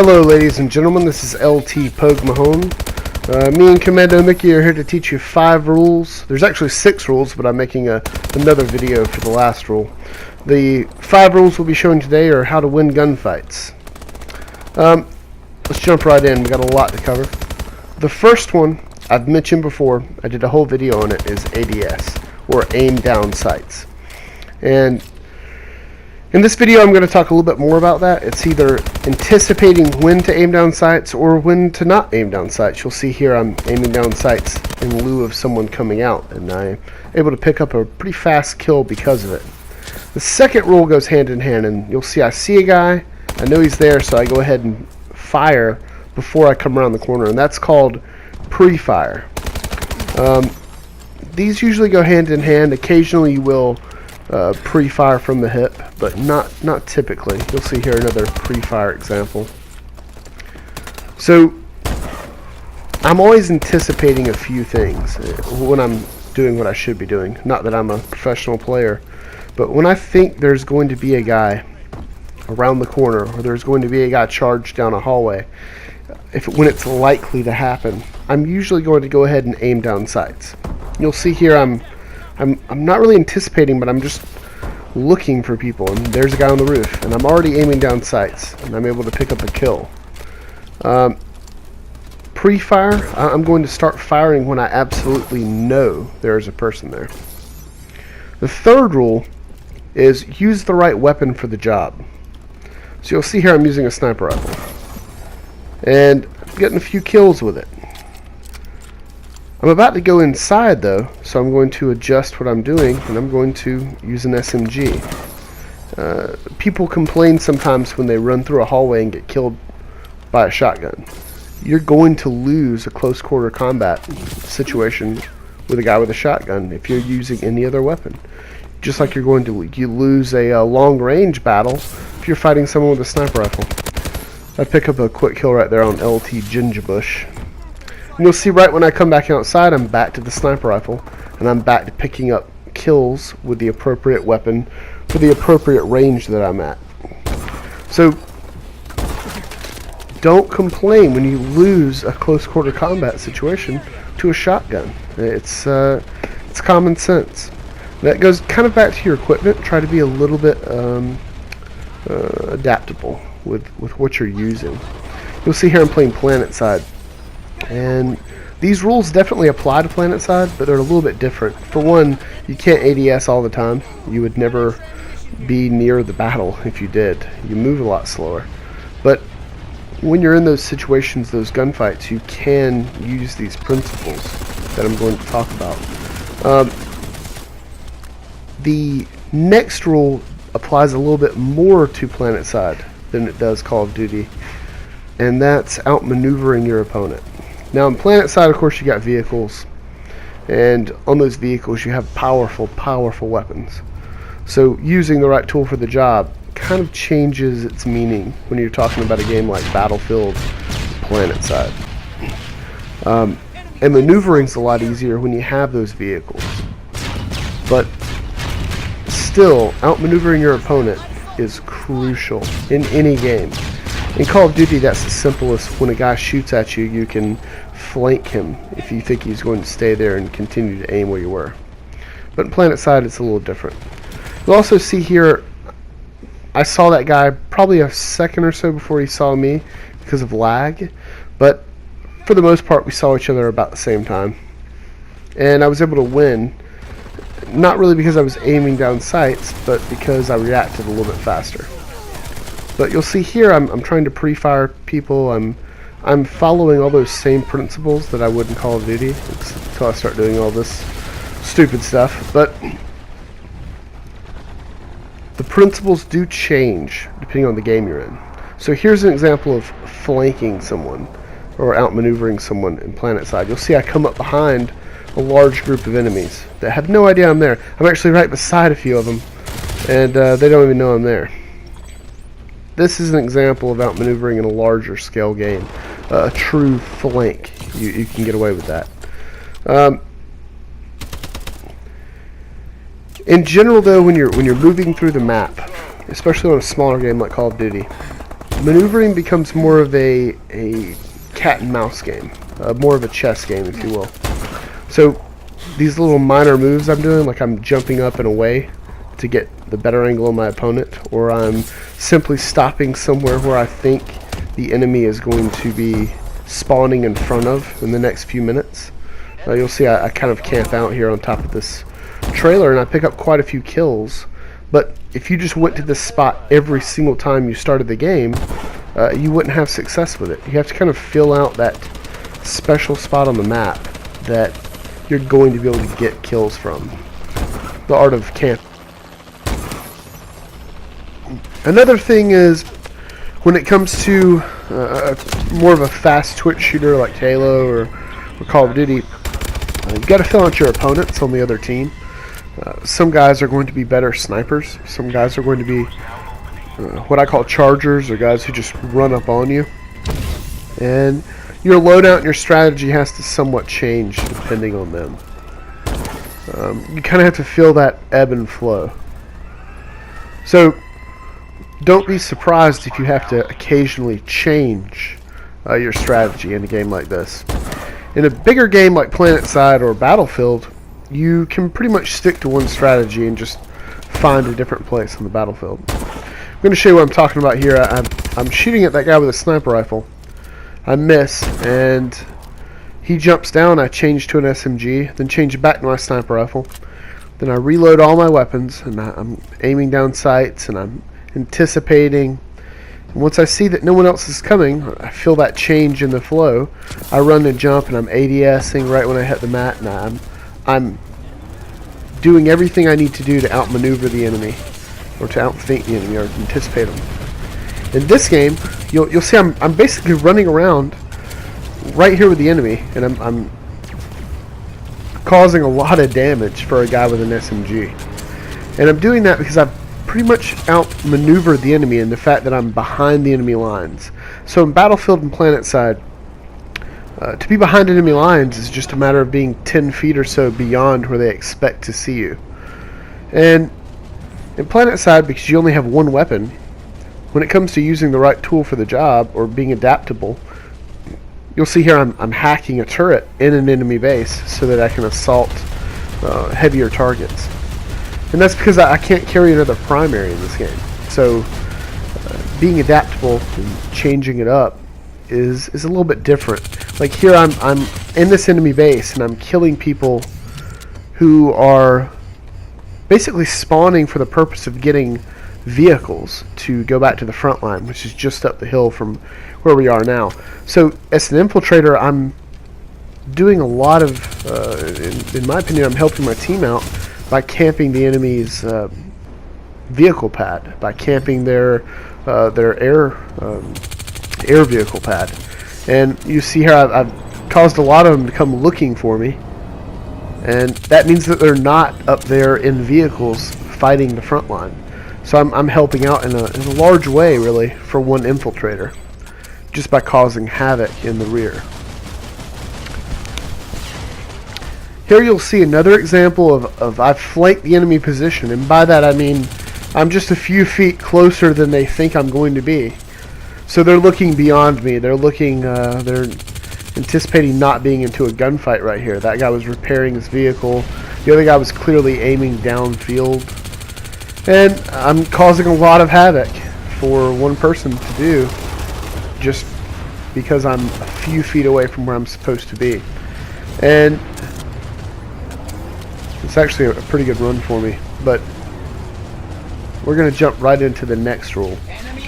Hello ladies and gentlemen, this is LT Pogue Mahone. Me and Commando Mickey are here to teach you 5 rules. There's actually 6 rules, but I'm making another video for the last rule. The 5 rules we'll be showing today are how to win gunfights. Let's jump right in, we got a lot to cover. The first one, I've mentioned before, I did a whole video on it, is ADS, or aim down sights. And in this video I'm going to talk a little bit more about that. It's either anticipating when to aim down sights or when to not aim down sights. You'll see here I'm aiming down sights in lieu of someone coming out, and I'm able to pick up a pretty fast kill because of it. The second rule goes hand in hand, and you'll see I see a guy, I know he's there, so I go ahead and fire before I come around the corner, and that's called pre-fire. These usually go hand in hand. Occasionally you will pre-fire from the hip, but not typically. You'll see here another pre-fire example. So I'm always anticipating a few things when I'm doing what I should be doing. Not that I'm a professional player, but when I think there's going to be a guy around the corner, or there's going to be a guy charged down a hallway, when it's likely to happen, I'm usually going to go ahead and aim down sights. You'll see here I'm not really anticipating, but I'm just looking for people, and there's a guy on the roof, and I'm already aiming down sights, and I'm able to pick up a kill. Pre-fire, I'm going to start firing when I absolutely know there's a person there. The third rule is use the right weapon for the job. So you'll see here I'm using a sniper rifle, and I'm getting a few kills with it. I'm about to go inside though, so I'm going to adjust what I'm doing, and I'm going to use an SMG. People complain sometimes when they run through a hallway and get killed by a shotgun. You're going to lose a close quarter combat situation with a guy with a shotgun if you're using any other weapon. Just like you're going to lose a long range battle if you're fighting someone with a sniper rifle. I pick up a quick kill right there on LT Gingerbush. And you'll see right when I come back outside, I'm back to the sniper rifle, and I'm back to picking up kills with the appropriate weapon for the appropriate range that I'm at. So don't complain when you lose a close quarter combat situation to a shotgun. It's common sense. That goes kind of back to your equipment. Try to be a little bit adaptable with what you're using. You'll see here I'm playing PlanetSide. And these rules definitely apply to PlanetSide, but they're a little bit different. For one, you can't ADS all the time. You would never be near the battle if you did. You move a lot slower. But when you're in those situations, those gunfights, you can use these principles that I'm going to talk about. The next rule applies a little bit more to PlanetSide than it does Call of Duty, and that's outmaneuvering your opponent. Now in PlanetSide, of course, you got vehicles, and on those vehicles you have powerful weapons. So using the right tool for the job kind of changes its meaning when you're talking about a game like Battlefield, PlanetSide. And maneuvering's a lot easier when you have those vehicles. But still, outmaneuvering your opponent is crucial in any game. In Call of Duty, that's the simplest. When a guy shoots at you, you can flank him if you think he's going to stay there and continue to aim where you were. But in PlanetSide, it's a little different. You'll also see here, I saw that guy probably a second or so before he saw me because of lag, but for the most part, we saw each other about the same time. And I was able to win, not really because I was aiming down sights, but because I reacted a little bit faster. But you'll see here I'm trying to pre-fire people. I'm following all those same principles that I would in Call of Duty until I start doing all this stupid stuff. But the principles do change depending on the game you're in. So here's an example of flanking someone or outmaneuvering someone in PlanetSide. You'll see I come up behind a large group of enemies that have no idea I'm there. I'm actually right beside a few of them, and they don't even know I'm there. This is an example of outmaneuvering in a larger scale game. A true flank. You can get away with that. In general though, when you're moving through the map, especially on a smaller game like Call of Duty, maneuvering becomes more of a cat and mouse game, more of a chess game, if you will. So these little minor moves I'm doing, like I'm jumping up and away to get the better angle on my opponent, or I'm simply stopping somewhere where I think the enemy is going to be spawning in front of in the next few minutes. You'll see I kind of camp out here on top of this trailer and I pick up quite a few kills. But if you just went to this spot every single time you started the game, you wouldn't have success with it. You have to kind of fill out that special spot on the map that you're going to be able to get kills from. The art of camp. Another thing is, when it comes to more of a fast twitch shooter like Halo or Call of Duty, you've got to fill out your opponents on the other team. Some guys are going to be better snipers. Some guys are going to be what I call chargers, or guys who just run up on you. And your loadout and your strategy has to somewhat change depending on them. You kind of have to feel that ebb and flow. So don't be surprised if you have to occasionally change your strategy in a game like this. In a bigger game like PlanetSide or Battlefield, you can pretty much stick to one strategy and just find a different place on the battlefield. I'm going to show you what I'm talking about here. I'm shooting at that guy with a sniper rifle. I miss, and he jumps down. I change to an SMG, then change back to my sniper rifle. Then I reload all my weapons, and I'm aiming down sights, and I'm anticipating. And once I see that no one else is coming, I feel that change in the flow. I run and jump, and I'm ADSing right when I hit the mat, and I'm doing everything I need to do to outmaneuver the enemy, or to outthink the enemy, or anticipate them. In this game, you'll see I'm basically running around right here with the enemy, and I'm causing a lot of damage for a guy with an SMG. And I'm doing that because I've pretty much outmaneuvered the enemy in the fact that I'm behind the enemy lines. So in Battlefield and PlanetSide, to be behind enemy lines is just a matter of being 10 feet or so beyond where they expect to see you. And in PlanetSide, because you only have one weapon, when it comes to using the right tool for the job or being adaptable, you'll see here I'm hacking a turret in an enemy base so that I can assault heavier targets. And that's because I can't carry another primary in this game. So being adaptable and changing it up is a little bit different. Like here I'm in this enemy base and I'm killing people who are basically spawning for the purpose of getting vehicles to go back to the front line, which is just up the hill from where we are now. So as an infiltrator, I'm doing a lot of, in my opinion, I'm helping my team out by camping the enemy's vehicle pad, by camping their air vehicle pad. And you see here I've caused a lot of them to come looking for me, and that means that they're not up there in vehicles fighting the front line. So I'm helping out in a large way, really, for one infiltrator, just by causing havoc in the rear. Here you'll see another example of I've flanked the enemy position, and by that I mean I'm just a few feet closer than they think I'm going to be. So they're looking beyond me. They're looking, they're anticipating not being into a gunfight right here. That guy was repairing his vehicle. The other guy was clearly aiming downfield. And I'm causing a lot of havoc for one person to do just because I'm a few feet away from where I'm supposed to be. And it's actually a pretty good run for me. But we're going to jump right into the next rule,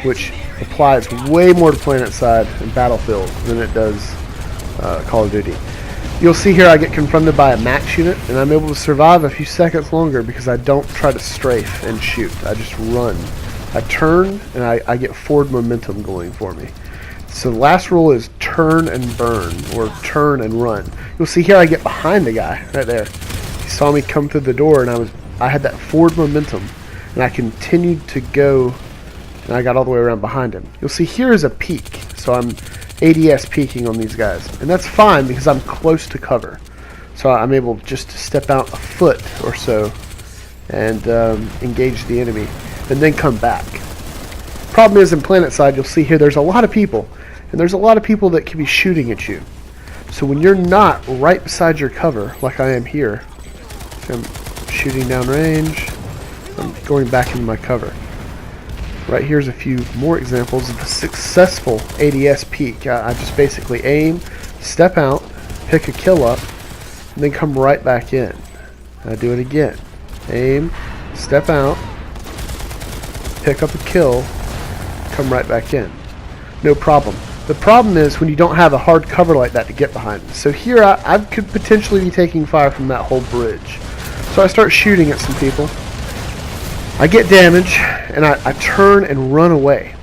which applies way more to PlanetSide and Battlefield than it does Call of Duty. You'll see here I get confronted by a max unit, and I'm able to survive a few seconds longer because I don't try to strafe and shoot. I just run. I turn, and I get forward momentum going for me. So the last rule is turn and burn, or turn and run. You'll see here I get behind the guy right there. He saw me come through the door, and I had that forward momentum, and I continued to go, and I got all the way around behind him. You'll see here is a peek, so I'm ADS peeking on these guys, and that's fine because I'm close to cover, so I'm able just to step out a foot or so and engage the enemy and then come back. problem is in PlanetSide, you'll see here there's a lot of people, and there's a lot of people that can be shooting at you. So when you're not right beside your cover, like I am here, so I'm shooting downrange, I'm going back into my cover. Right here's a few more examples of a successful ADS peek. I just basically aim, step out, pick a kill up, and then come right back in. I do it again. Aim, step out, pick up a kill, come right back in. No problem. The problem is when you don't have a hard cover like that to get behind. So here I could potentially be taking fire from that whole bridge. So I start shooting at some people. I get damage, and I turn and run away.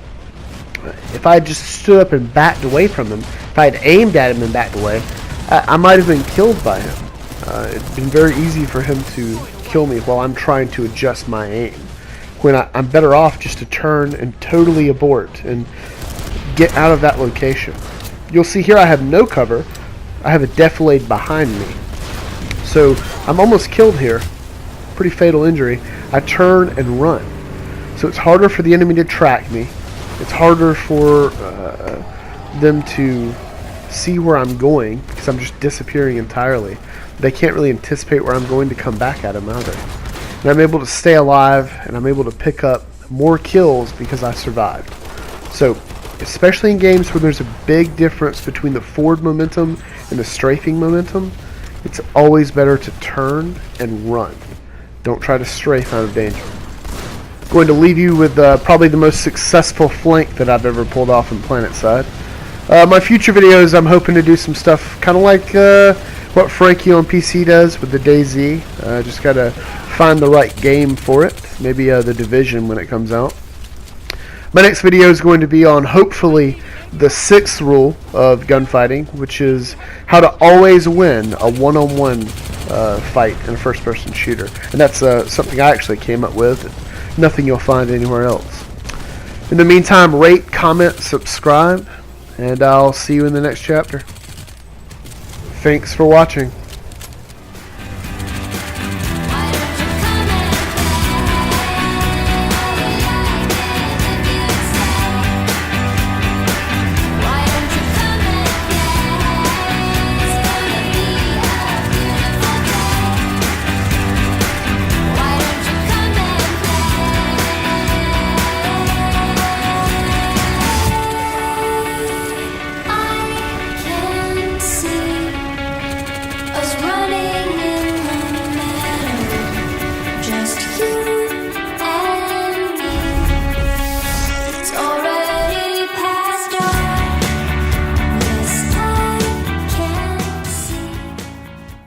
If I had just stood up and backed away from him, if I had aimed at him and backed away, I might have been killed by him. It's been very easy for him to kill me while I'm trying to adjust my aim. When I'm better off just to turn and totally abort and get out of that location. You'll see here I have no cover. I have a defilade behind me. So I'm almost killed here. Pretty fatal injury. I turn and run. So it's harder for the enemy to track me. It's harder for them to see where I'm going because I'm just disappearing entirely. They can't really anticipate where I'm going to come back at them either. And I'm able to stay alive, and I'm able to pick up more kills because I survived. So, especially in games where there's a big difference between the forward momentum and the strafing momentum, it's always better to turn and run. Don't try to strafe out of danger. I'm going to leave you with probably the most successful flank that I've ever pulled off in PlanetSide. My future videos, I'm hoping to do some stuff kind of like what Frankie on PC does with the DayZ. Just gotta find the right game for it. Maybe the Division when it comes out. My next video is going to be on, hopefully, the 6th rule of gunfighting, which is how to always win a one-on-one fight in a first-person shooter. And that's something I actually came up with. Nothing you'll find anywhere else. In the meantime, rate, comment, subscribe, and I'll see you in the next chapter. Thanks for watching.